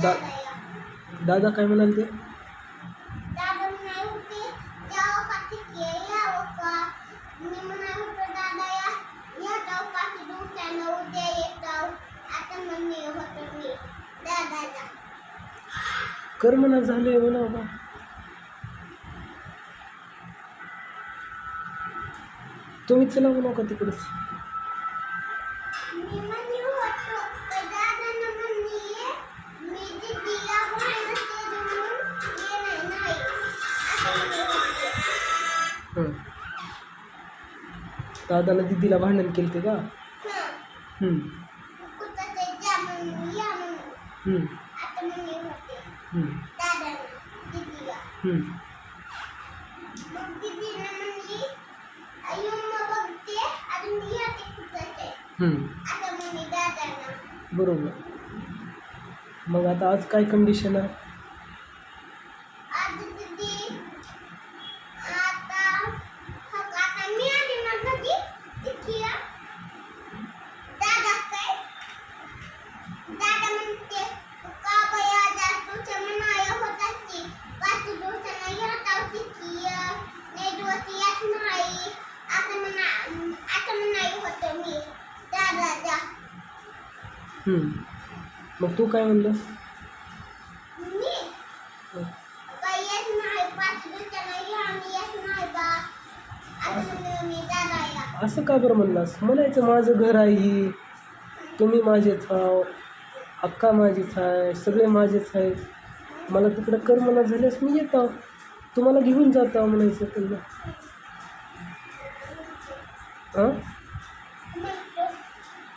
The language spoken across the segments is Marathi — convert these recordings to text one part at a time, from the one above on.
दा दादा काय म्हणाल ते? कर म्हणा, झाले म्हणा बा. तुम्ही चला म्हणा का तिकडेच. दादाला दिदीला भांडण केलं ते का? हम्म. हम्म. हम्म. हम्म. बरोबर. मग आता आज काय कंडिशन आहे? मग तू काय म्हणलंस? असं का बरं म्हणलास? म्हणायचं माझं घर आहे, ही तुम्ही माझेच आहो, अक्का माझीच आहे, सगळे माझेच आहे, मला तिकडं करमना झाल्यास मी येतो, तुम्हाला घेऊन जातो म्हणायचं तुला. हां,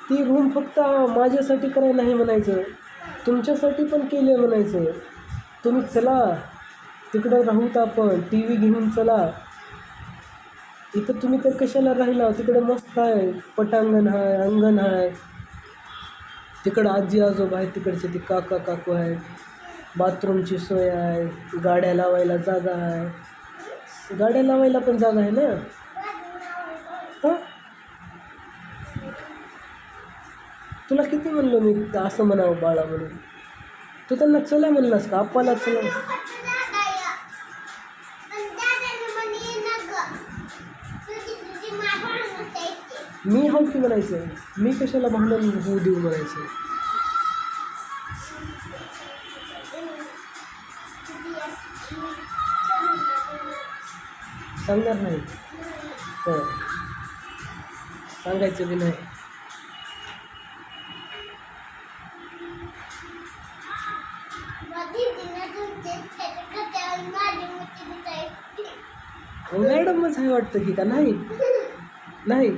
ती रूम फक्त माझ्यासाठी करायला नाही म्हणायचं, तुमच्यासाठी पण केलं म्हणायचं. तुम्ही चला तिकडं राहूत, आपण टी व्ही घेऊन चला. इथं तुम्ही तर कशाला राहिला? तिकडं मस्त आहे, पटांगण आहे, अंगण आहे, तिकडं आजी आजोबा आहेत, तिकडचे ते काका काकू आहेत, बाथरूमची सोय आहे, गाड्या लावायला जागा आहे. गाड्या लावायला पण जागा आहे ना. हां, तुला किती म्हणलो मी असं म्हणावं बाळा म्हणून? तू त्यांना चला म्हणलास का? आप्पाला चला. मी हाव की म्हणायचं, मी कशाला भांडण होऊ देऊ म्हणायचं. सांगणार नाही. हो, सांगायचं बी नाही. मॅडमच आहे वाटतं की का? नाही नाही